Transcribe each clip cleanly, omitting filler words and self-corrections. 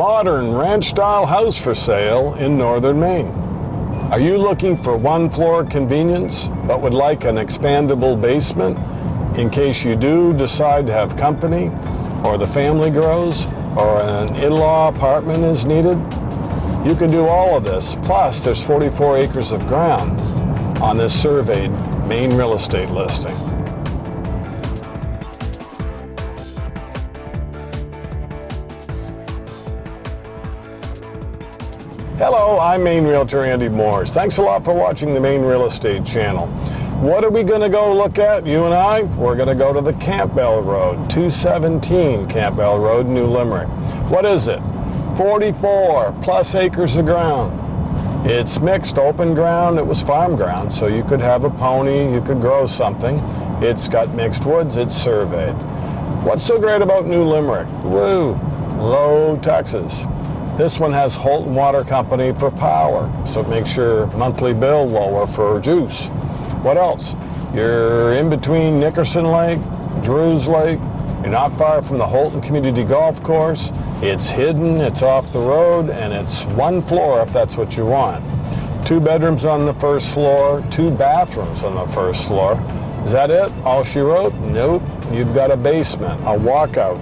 modern ranch-style house for sale in northern Maine. Are you looking for one-floor convenience but would like an expandable basement in case you do decide to have company, or the family grows, or an in-law apartment is needed? You can do all of this, plus there's 44 acres of ground on this surveyed Maine real estate listing. Hello, I'm Maine Realtor Andy Moores. Thanks a lot for watching the Maine Real Estate channel. What are we going to go look at, you and I? We're going to go to the Campbell Road, 217 Campbell Road, New Limerick. What is it? 44 plus acres of ground. It's mixed open ground. It was farm ground, so you could have a pony, you could grow something. It's got mixed woods, it's surveyed. What's so great about New Limerick? Woo, low taxes. This one has Holton Water Company for power, so it makes your monthly bill lower for juice. What else? You're in between Nickerson Lake, Drews Lake. You're not far from the Holton Community Golf Course. It's hidden, it's off the road, and it's one floor if that's what you want. 2 bedrooms on the first floor, 2 bathrooms on the first floor. Is that it? All she wrote? Nope. You've got a basement, a walkout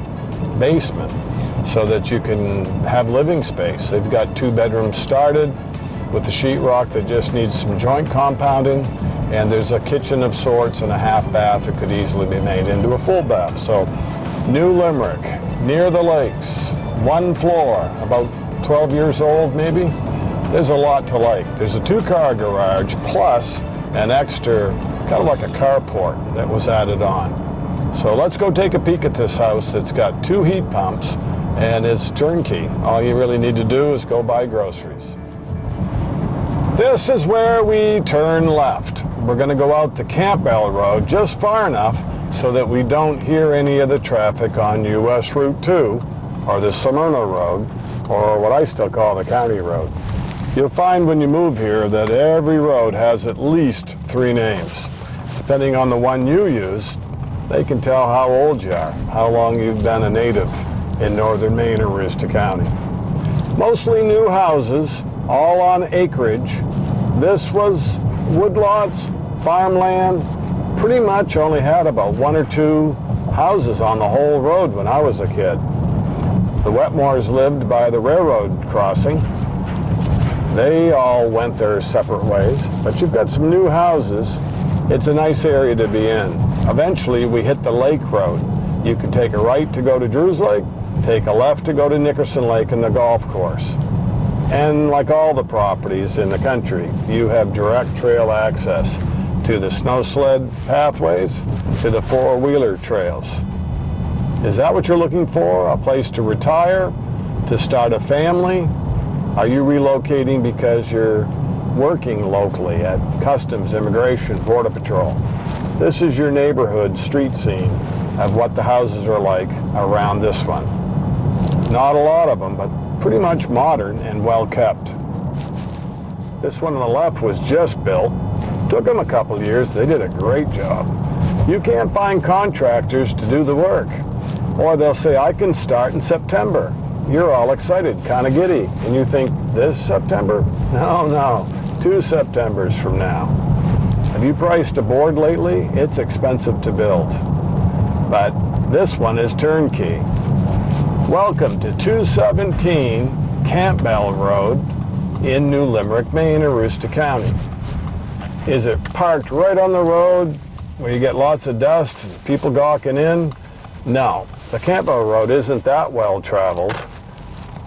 basement, so that you can have living space. They've got 2 bedrooms started with the sheetrock that just needs some joint compounding, and there's a kitchen of sorts and a half bath that could easily be made into a full bath. So New Limerick, near the lakes, 1 floor, about 12 years old maybe. There's a lot to like. There's a 2-car garage plus an extra, kind of like a carport that was added on. So let's go take a peek at this house that's got 2 heat pumps and is turnkey. All you really need to do is go buy groceries. This is where we turn left. We're going to go out the Campbell Road just far enough so that we don't hear any of the traffic on US Route 2 or the Smyrna Road, or what I still call the County Road. You'll find when you move here that every road has at least 3 names. Depending on the one you use, they can tell how old you are, how long you've been a native in northern Maine or Aroostook County. Mostly new houses, all on acreage. This was woodlots, farmland, pretty much only had about 1 or 2 houses on the whole road when I was a kid. The Wetmores lived by the railroad crossing. They all went their separate ways, but you've got some new houses. It's a nice area to be in. Eventually we hit the lake road. You could take a right to go to Drews Lake, take a left to go to Nickerson Lake and the golf course. And like all the properties in the country, you have direct trail access to the snow sled pathways, to the 4-wheeler trails. Is that what you're looking for? A place to retire, to start a family? Are you relocating because you're working locally at Customs, Immigration, Border Patrol? This is your neighborhood street scene of what the houses are like around this one. Not a lot of them, but pretty much modern and well kept. This one on the left was just built. Took them a couple of years. They did a great job. You can't find contractors to do the work. Or they'll say, I can start in September. You're all excited, kind of giddy. And you think, this September? No, 2 Septembers from now. Have you priced a board lately? It's expensive to build. But this one is turnkey. Welcome to 217 Campbell Road in New Limerick, Maine, Aroostook County. Is it parked right on the road where you get lots of dust, people gawking in? No. The Campbell Road isn't that well traveled.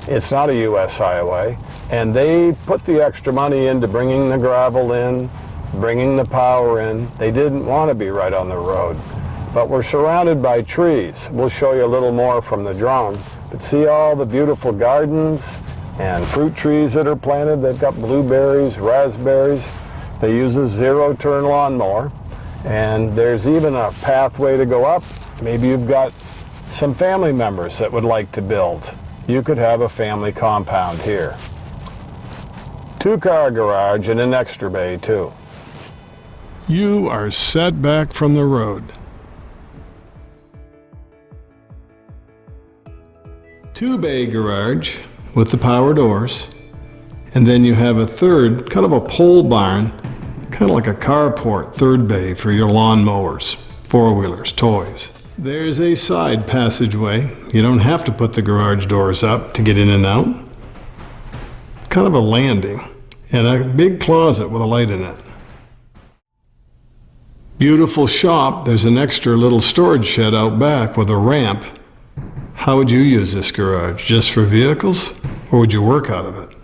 It's not a US highway, and they put the extra money into bringing the gravel in, bringing the power in. They didn't want to be right on the road. But we're surrounded by trees. We'll show you a little more from the drone. But see all the beautiful gardens and fruit trees that are planted. They've got blueberries, raspberries. They use a 0-turn lawnmower. And there's even a pathway to go up. Maybe you've got some family members that would like to build. You could have a family compound here. 2-car garage and an extra bay too. You are set back from the road. 2-bay garage with the power doors. And then you have a third, kind of a pole barn, kind of like a carport, third bay for your lawn mowers, four-wheelers, toys. There's a side passageway. You don't have to put the garage doors up to get in and out. Kind of a landing, and a big closet with a light in it. Beautiful shop. There's an extra little storage shed out back with a ramp. How would you use this garage? Just for vehicles, or would you work out of it?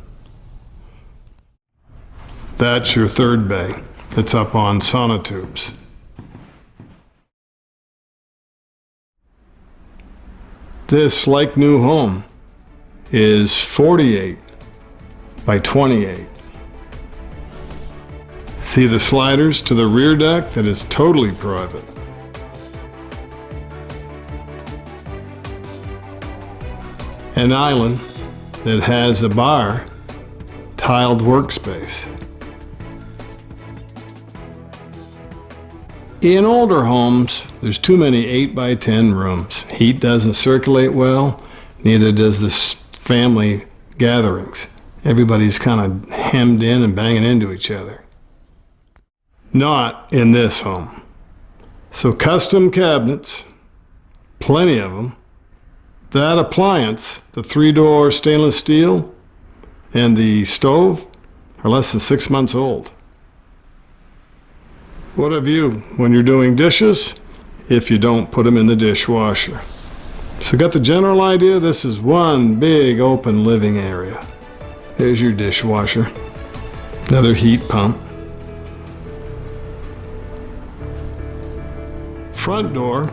That's your third bay. It's up on sonotubes. This like new home is 48 by 28. See the sliders to the rear deck? That is totally private. An island that has a bar, tiled workspace. In older homes, there's too many 8 by 10 rooms. Heat doesn't circulate well, neither does this family gatherings. Everybody's kind of hemmed in and banging into each other. Not in this home. So custom cabinets, plenty of them. That appliance, the 3-door stainless steel, and the stove are less than 6 months old. What of you when you're doing dishes if you don't put them in the dishwasher? So got the general idea? This is one big open living area. There's your dishwasher. Another heat pump. Front door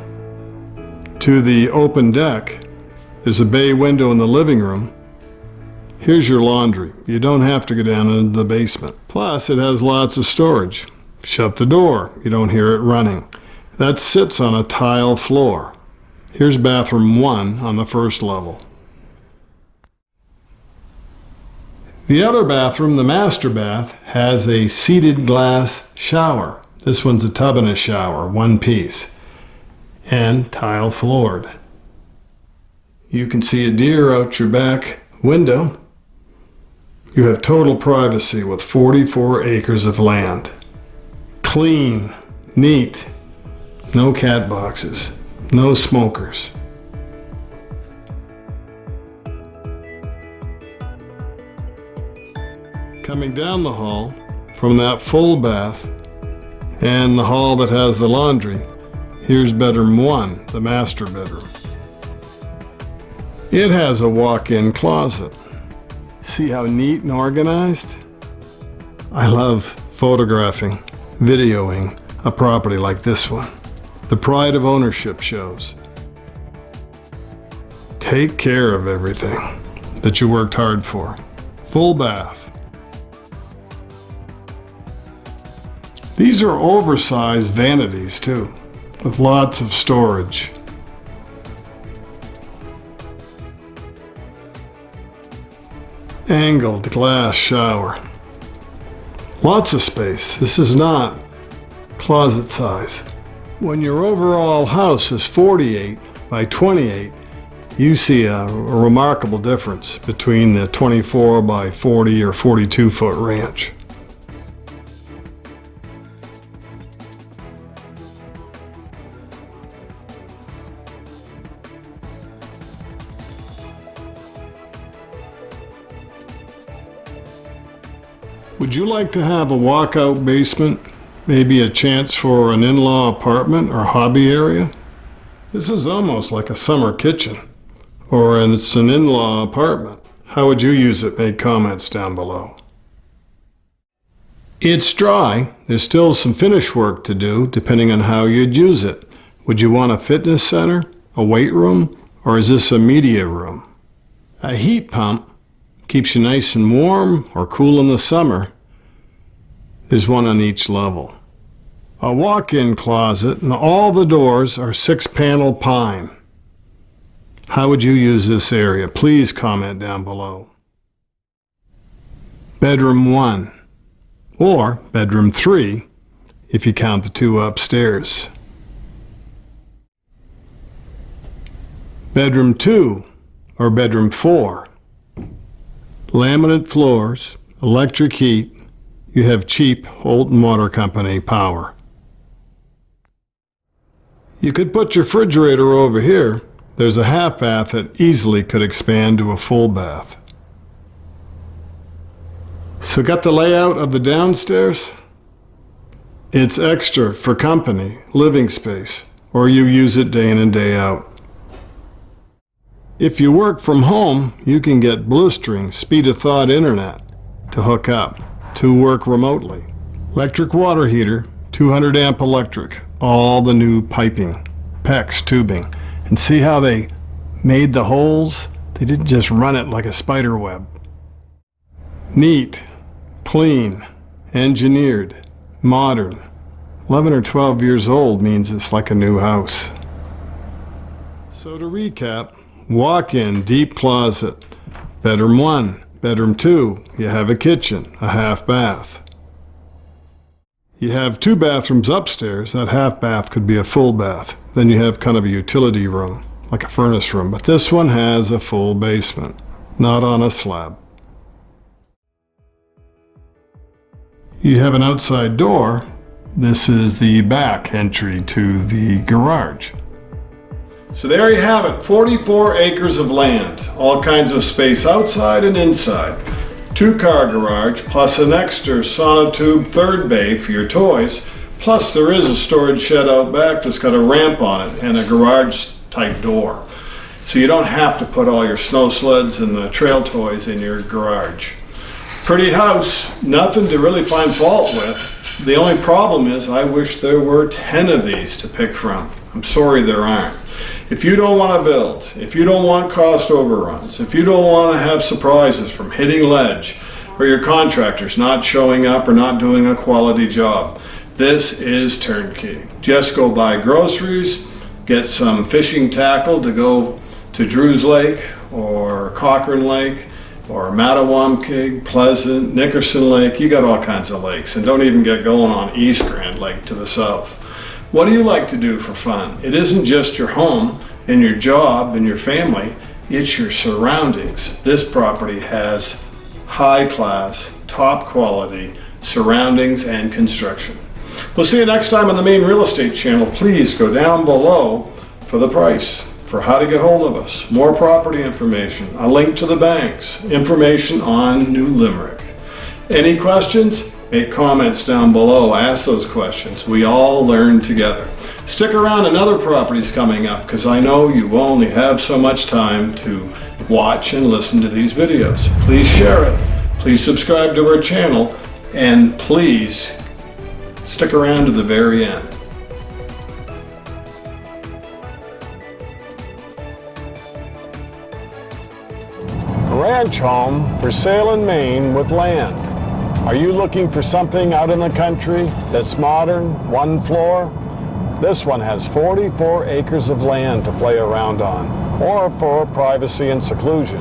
to the open deck. There's a bay window in the living room. Here's your laundry. You don't have to go down into the basement. Plus, it has lots of storage. Shut the door. You don't hear it running. That sits on a tile floor. Here's bathroom 1 on the first level. The other bathroom, the master bath, has a seated glass shower. This one's a tub and a shower, one piece, and tile floored. You can see a deer out your back window. You have total privacy with 44 acres of land. Clean, neat, no cat boxes, no smokers. Coming down the hall from that full bath and the hall that has the laundry, here's bedroom 1, the master bedroom. It has a walk-in closet. See how neat and organized? I love photographing, videoing a property like this one. The pride of ownership shows. Take care of everything that you worked hard for. Full bath. These are oversized vanities too, with lots of storage. Angled glass shower. Lots of space. This is not closet size. When your overall house is 48 by 28, you see a remarkable difference between the 24 by 40 or 42 foot ranch. Would you like to have a walkout basement? Maybe a chance for an in-law apartment or hobby area? This is almost like a summer kitchen, or it's an in-law apartment. How would you use it? Make comments down below. It's dry. There's still some finish work to do depending on how you'd use it. Would you want a fitness center, a weight room, or is this a media room? A heat pump keeps you nice and warm or cool in the summer. There's one on each level. A walk-in closet, and all the doors are 6-panel pine. How would you use this area? Please comment down below. Bedroom 1, or bedroom 3, if you count the 2 upstairs. Bedroom 2, or bedroom 4. laminate floors, electric heat. You have cheap Holton Water Company power. You could put your refrigerator over here. There's a half bath that easily could expand to a full bath. So got the layout of the downstairs? It's extra for company, living space, or you use it day in and day out. If you work from home, you can get blistering speed-of-thought internet to hook up, to work remotely. Electric water heater, 200 amp electric, all the new piping, PEX tubing. And see how they made the holes? They didn't just run it like a spider web. Neat, clean, engineered, modern. 11 or 12 years old means it's like a new house. So to recap, walk-in, deep closet, bedroom 1, bedroom 2, you have a kitchen, a half bath. You have 2 bathrooms upstairs. That half bath could be a full bath. Then you have kind of a utility room, like a furnace room. But this one has a full basement, not on a slab. You have an outside door. This is the back entry to the garage. So there you have it, 44 acres of land, all kinds of space outside and inside. 2-car garage, plus an extra sonotube third bay for your toys, plus there is a storage shed out back that's got a ramp on it and a garage type door. So you don't have to put all your snow sleds and the trail toys in your garage. Pretty house, nothing to really find fault with. The only problem is I wish there were 10 of these to pick from. I'm sorry there aren't. If you don't want to build, if you don't want cost overruns, if you don't want to have surprises from hitting ledge or your contractors not showing up or not doing a quality job, this is turnkey. Just go buy groceries, get some fishing tackle to go to Drews Lake or Cochrane Lake or Mattawamkig, Pleasant, Nickerson Lake. You got all kinds of lakes, and don't even get going on East Grand Lake to the south. What do you like to do for fun? It isn't just your home and your job and your family, it's your surroundings. This property has high class, top quality surroundings and construction. We'll see you next time on the Maine Real Estate Channel. Please go down below for the price, for how to get hold of us, more property information, a link to the banks, information on New Limerick. Any questions? Make comments down below, ask those questions. We all learn together. Stick around, another property's coming up because I know you only have so much time to watch and listen to these videos. Please share it, please subscribe to our channel, and please stick around to the very end. A ranch home for sale in Maine with land. Are you looking for something out in the country that's modern, one floor? This one has 44 acres of land to play around on, or for privacy and seclusion.